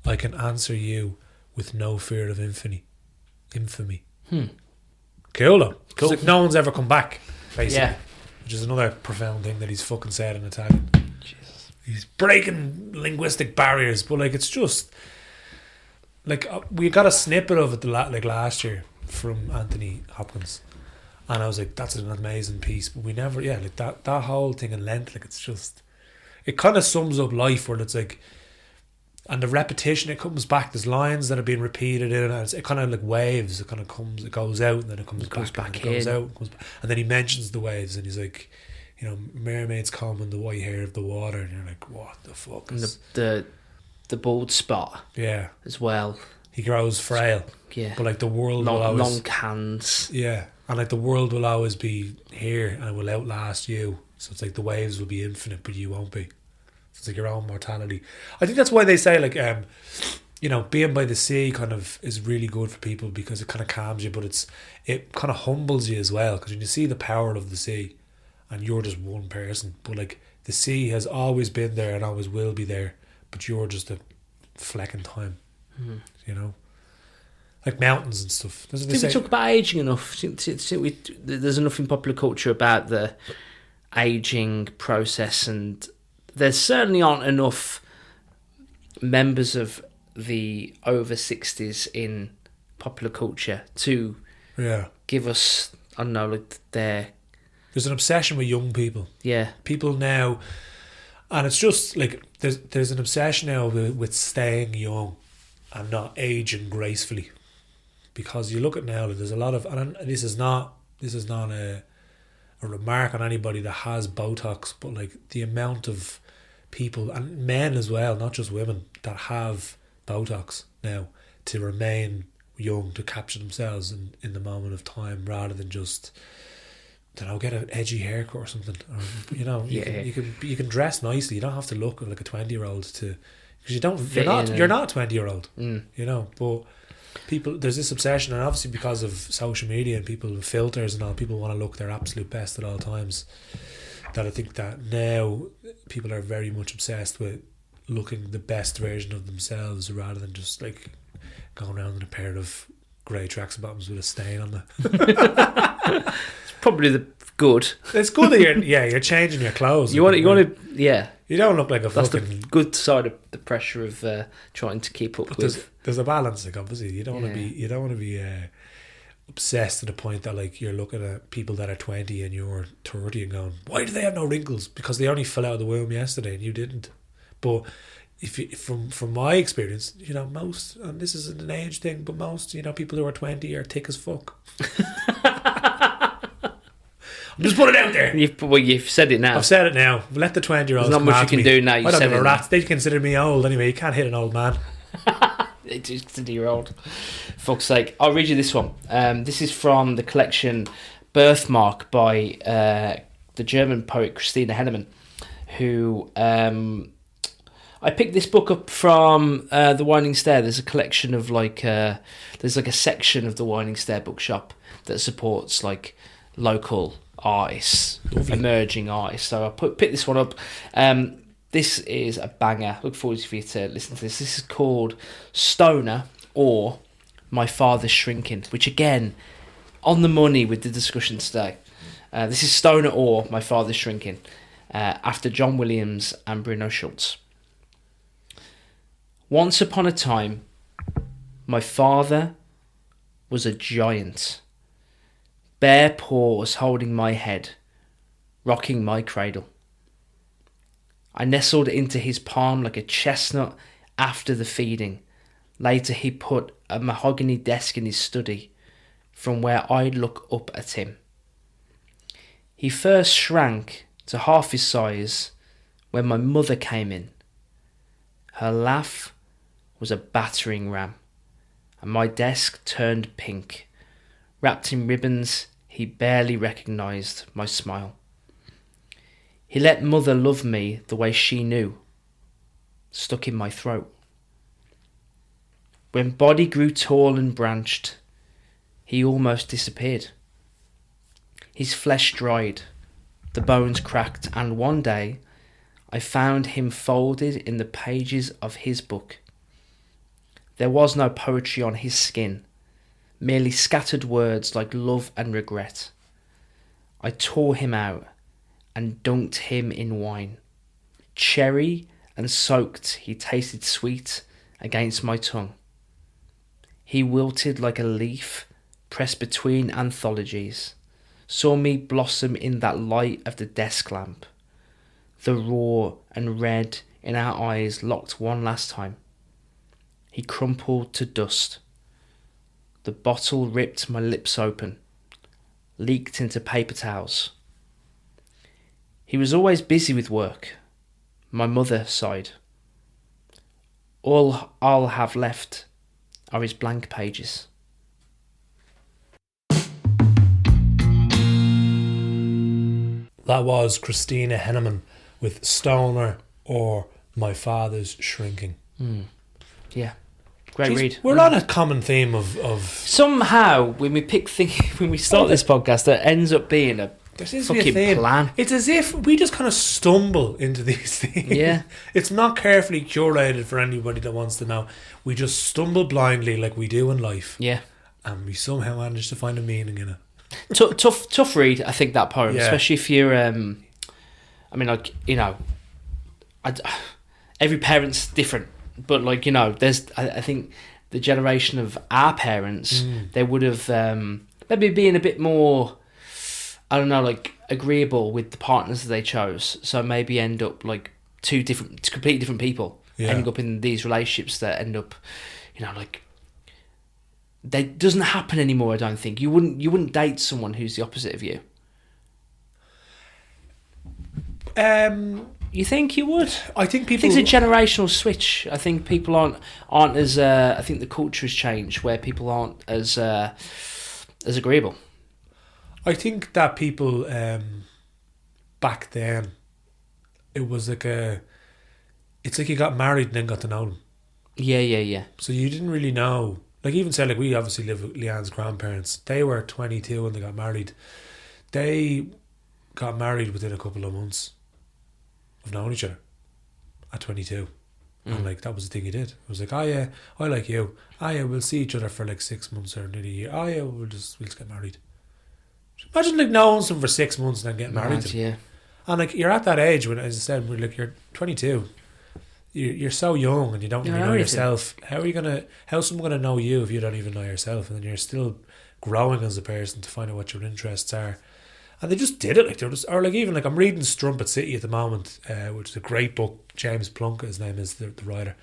I can answer you with no fear of infamy. Cool though. Cool. Like no one's ever come back, basically. Yeah. Which is another profound thing that he's fucking said in Italian. Jesus. He's breaking linguistic barriers, but like it's just like we got a snippet of it like last year from Anthony Hopkins, and I was like, that's an amazing piece. But we never, like that whole thing in length, like it's just, it kind of sums up life where it's like, and the repetition, it comes back. There's lines that are being repeated in it. It kind of like waves. It kind of comes, it goes out, and then it comes back, and it goes out, comes back. And then he mentions the waves, and he's like, you know, mermaids come in the white hair of the water, and you're like, what the fuck? And the bald spot, as well. He grows frail, but like the world will always long hands, and like the world will always be here, and it will outlast you. So it's like the waves will be infinite, but you won't be. It's like your own mortality. I think that's why they say like you know, being by the sea kind of is really good for people because it kind of calms you, but it kind of humbles you as well, because when you see the power of the sea and you're just one person, but like the sea has always been there and always will be there, but you're just a fleck in time. You know, like mountains and stuff. Doesn't we talk about aging enough? There's enough in popular culture about the aging process, and there certainly aren't enough members of the over 60s in popular culture to give us, I don't know, like there's an obsession with young people. Yeah. People now, and it's just like there's an obsession now with staying young and not aging gracefully. Because you look at now, there's a lot of, and this is not a remark on anybody that has Botox, but like the amount of people, and men as well, not just women, that have Botox now to remain young, to capture themselves in the moment of time, rather than just, I don't know, get an edgy haircut or something, or you know, you can dress nicely. You don't have to look like a 20-year-old to, because you're not a 20-year-old, you know. But people, there's this obsession, and obviously because of social media and people with filters and all, people want to look their absolute best at all times. that I think that now people are very much obsessed with looking the best version of themselves rather than just like going around in a pair of grey tracksuit bottoms with a stain on them. It's probably the good. It's good that you're changing your clothes. You want to, yeah. You don't look like a That's fucking... the good side of the pressure of trying to keep up But with. there's a balance, like obviously you don't want to be obsessed to the point that like you're looking at people that are 20 and you're 30 and going, why do they have no wrinkles? Because they only fell out of the womb yesterday and you didn't. But if you, from my experience, you know, most, and this isn't an age thing, but most, you know, people who are 20 are thick as fuck. I'm just putting it out there. You've said it now. I've said it now. Let the 20-year-olds. There's not much you can do now. You I don't said give a it rat. now. They consider me old anyway. You can't hit an old man. It's just a year-old. Fuck's sake. I'll read you this one. This is from the collection Birthmark by the German poet Christina Hennerman, who I picked this book up from the Winding Stair. There's a collection of there's like a section of the Winding Stair bookshop that supports like local artists, emerging artists. So I picked this one up. This is a banger. Look forward for you to listen to this. This is called Stoner or My Father's Shrinking, which again, on the money with the discussion today. This is Stoner or My Father's Shrinking, after John Williams and Bruno Schultz. Once upon a time, my father was a giant. Bare paws holding my head, rocking my cradle. I nestled into his palm like a chestnut after the feeding. Later he put a mahogany desk in his study, from where I'd look up at him. He first shrank to half his size when my mother came in. Her laugh was a battering ram, and my desk turned pink. Wrapped in ribbons, he barely recognised my smile. He let mother love me the way she knew, stuck in my throat. When body grew tall and branched, he almost disappeared. His flesh dried, the bones cracked, and one day I found him folded in the pages of his book. There was no poetry on his skin, merely scattered words like love and regret. I tore him out and dunked him in wine. Cherry and soaked, he tasted sweet against my tongue. He wilted like a leaf pressed between anthologies, saw me blossom in that light of the desk lamp. The raw and red in our eyes locked one last time. He crumpled to dust. The bottle ripped my lips open, leaked into paper towels. He was always busy with work. My mother sighed. All I'll have left are his blank pages. That was Christina Hennerman with Stoner or My Father's Shrinking. Yeah, great Jeez, read. We're on a common theme of Somehow, when we pick things, when we start this podcast, that ends up being a there seems to be a fucking theme. plan. It's as if we just kind of stumble into these things. Yeah. It's not carefully curated for anybody that wants to know. We just stumble blindly like we do in life. Yeah. And we somehow manage to find a meaning in it. Tough read, I think, that poem, Yeah. especially if you're, I mean, like, you know, every parent's different, but like, you know, there's, I think the generation of our parents, they would have maybe been a bit more, I don't know, like agreeable with the partners that they chose. So maybe end up like completely different people ending up in these relationships that end up, you know, like, that doesn't happen anymore. I don't think you wouldn't date someone who's the opposite of you. You think you would? I think people. I think it's a generational switch. I think people aren't as. I think the culture has changed where people aren't as agreeable. I think that people back then, it was like it's like you got married and then got to know them. Yeah. So you didn't really know. Like even said, like we obviously live with Leanne's grandparents. They were 22 when they got married. They got married within a couple of months of knowing each other at 22. And like, that was the thing he did. It was like, oh yeah, I like you. Oh yeah, we'll see each other for like 6 months or nearly a year. Oh yeah, we'll just get married. Imagine like knowing someone for 6 months and then getting married to them. Yeah. And like, you're at that age when, as I said, when like, you're 22. You're so young and you don't really know yourself. How's someone going to know you if you don't even know yourself? And then you're still growing as a person to find out what your interests are. And they just did it. Like, they're just, or like, even like, I'm reading Strumpet City at the moment, which is a great book. James Plunkett, his name is the writer.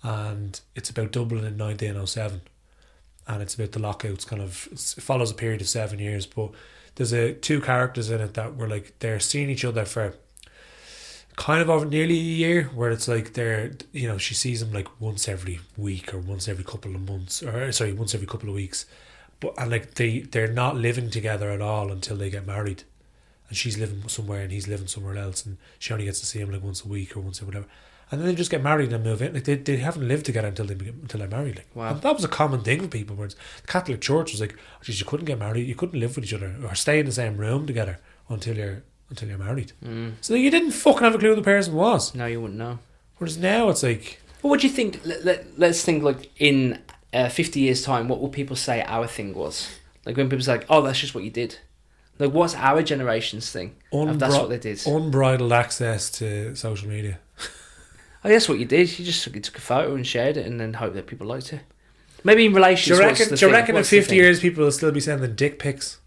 And it's about Dublin in 1907. And it's about the lockouts, kind of, it follows a period of 7 years. But there's two characters in it that were like, they're seeing each other for kind of over nearly a year, where it's like they're, you know, she sees him like once every week or once every couple of months, or sorry, once every couple of weeks. But, and like, they're not living together at all until they get married. And she's living somewhere and he's living somewhere else, and she only gets to see him like once a week or once or whatever. And then they just get married and move in. Like, they haven't lived together until they're married. Like, wow. And that was a common thing for people. Where the Catholic Church was like, oh, geez, you couldn't get married, you couldn't live with each other or stay in the same room together until you're married. So you didn't fucking have a clue who the person was. No, you wouldn't know. Whereas now it's like, What would you think? Let's think like in 50 years' time. What will people say our thing was? Like when people say, like, "Oh, that's just what you did." Like, what's our generation's thing? That's what they did. Unbridled access to social media. Oh, that's what you did. You just took a photo and shared it, and then hope that people liked it. Maybe in relationships. Do you reckon in 50 years people will still be sending dick pics?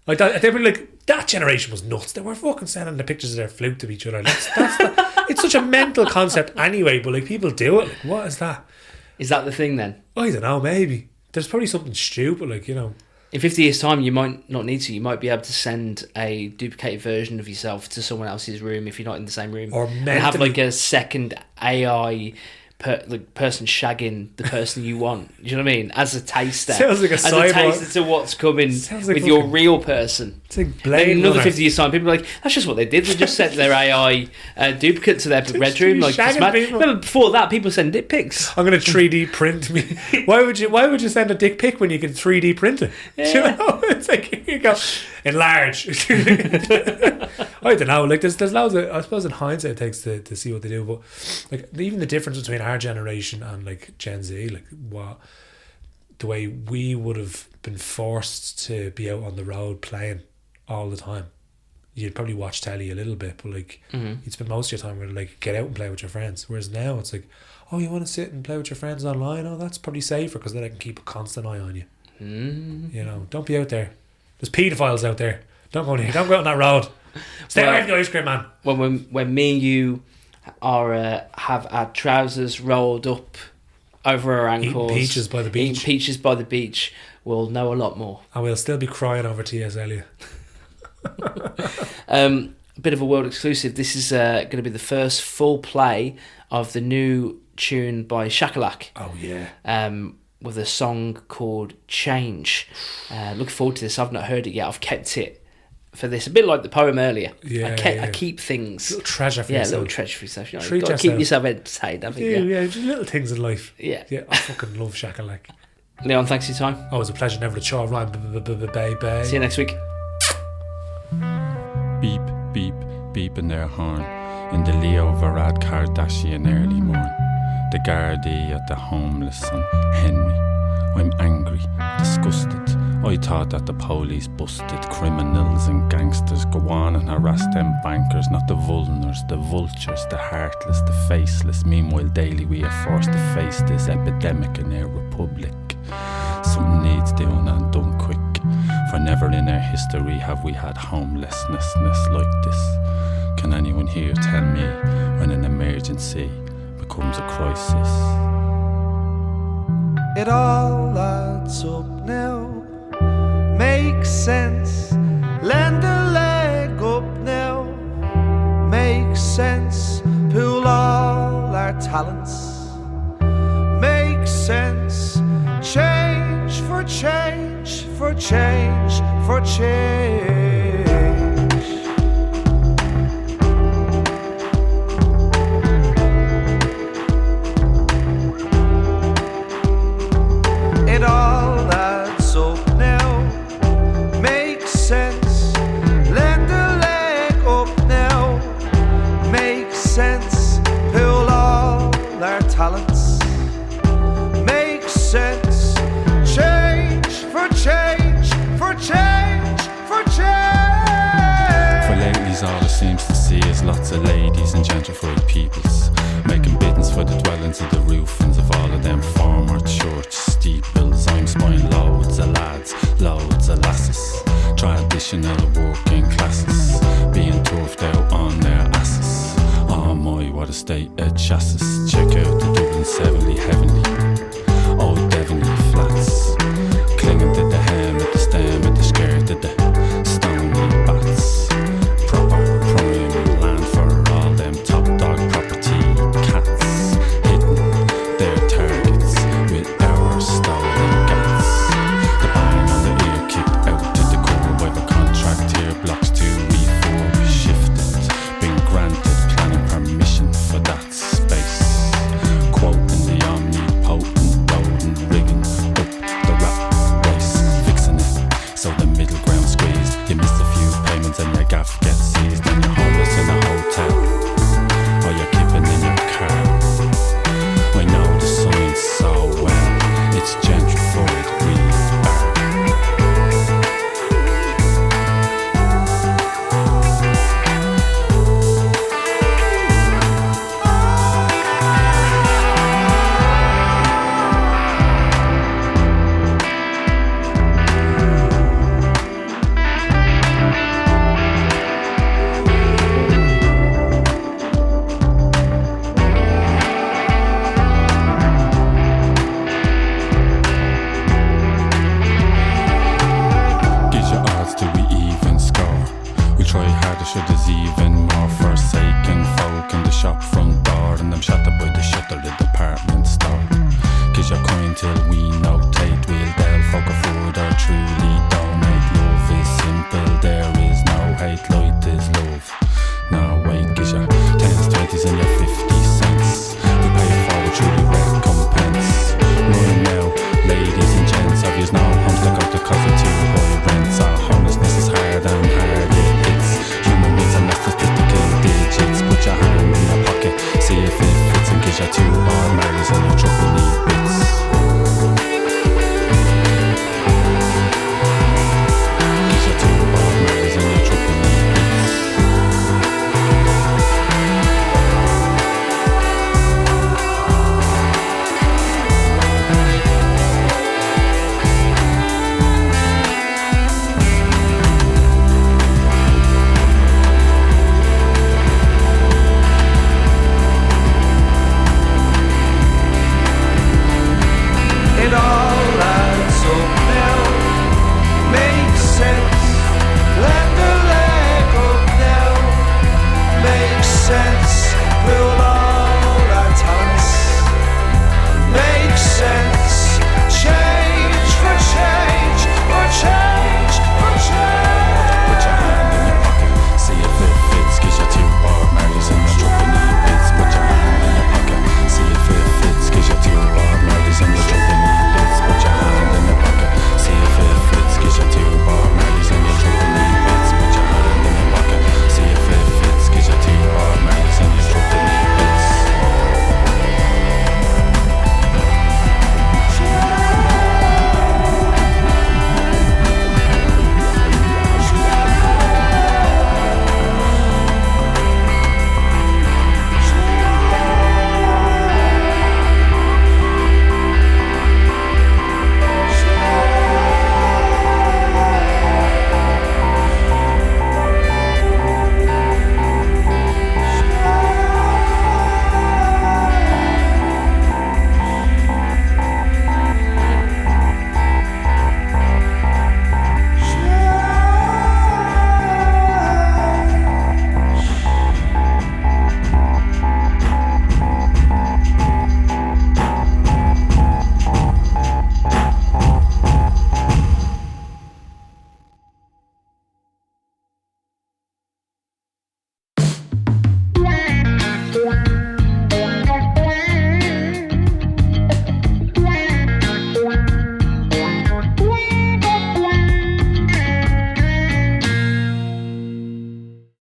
Like that, they were like, that generation was nuts. They were fucking sending the pictures of their flute to each other. It's such a mental concept anyway, but like, people do it. Like, what is that? Is that the thing then? I don't know, maybe. There's probably something stupid, like, you know. In 50 years' time, you might not need to. You might be able to send a duplicated version of yourself to someone else's room if you're not in the same room. Or and have like a second AI person shagging the person you want. Do you know what I mean? As a taster. Sounds like a cyborg. As a taster to what's coming like with your real person. It's like Blade Maybe another Runner. 50 years' time, people are like, that's just what they did. They just sent their AI duplicate to their bedroom. Like, remember before that, people send dick pics. I'm going to 3D print me. Why would you send a dick pic when you can 3D print it? Yeah. Do you know? It's like, here you go, enlarge. I don't know. Like, there's loads of, I suppose in hindsight it takes to see what they do, but like, even the difference between our generation and like Gen Z, like the way we would have been forced to be out on the road playing all the time. You'd probably watch telly a little bit, but like, you'd spend most of your time with like, get out and play with your friends. Whereas now it's like, oh, you want to sit and play with your friends online? Oh, that's probably safer because then I can keep a constant eye on you. You know, don't be out there. There's paedophiles out there. Don't go out on that road. Stay away from the ice cream man. When me and you are have our trousers rolled up over our ankles, eating peaches by the beach, we'll know a lot more. And we'll still be crying over T.S. Eliot. A bit of a world exclusive. This is going to be the first full play of the new tune by Shakalak. Oh yeah. With a song called Change. Looking forward to this. I've not heard it yet. I've kept it for this. A bit like the poem earlier. Yeah, I keep things. Little treasure for yourself. Little treasure for yourself. You know, Treat you've got to keep yourself entertained, haven't you? Yeah, just little things in life. Yeah. Yeah, I fucking love Shakalak. Leon, thanks for your time. Oh, it was a pleasure. Never a chore. Rhyme. Bye. See you next week. Beep, beep, beep in their horn in the Leo Varad Kardashian early morn. The Gardaí at the homeless on Henry. I'm angry, disgusted. I thought that the police busted criminals and gangsters. Go on and harass them bankers, not the vulners, the vultures, the heartless, the faceless. Meanwhile, daily we are forced to face this epidemic in our republic. Something needs doing and done quick. For never in our history have we had homelessness like this. Can anyone here tell me when an emergency becomes a crisis? It all adds up now, makes sense. Lend a leg up now, makes sense. Pool all our talents, makes sense. Change for change, for change, for change. It all adds up now, makes sense. Lend gentrified peoples, making biddings for the dwellings of the roofings of all of them former church steeples. I'm spying loads of lads, loads of lasses, traditional working classes, being turfed out on their asses. Oh my, what a state of chassis. Check out the Dublin 70 heavenly, old Devonly flats, clinging to the hem at the stem at the skirt of the stony bats. Proper prime land for all them top dog property cats, hitting their targets with our stolen gats. The bang on the ear kicked out to the core by the contract here, blocks to refurb shifted, been granted planning permission for that space. Quoting the omnipotent road and rigging up the rat race, fixing it so the middle ground squeezed. You miss a few payments and your gaff gets seized, and you're homeless in a hotel, or you're kipping in your car. I know the signs so well, it's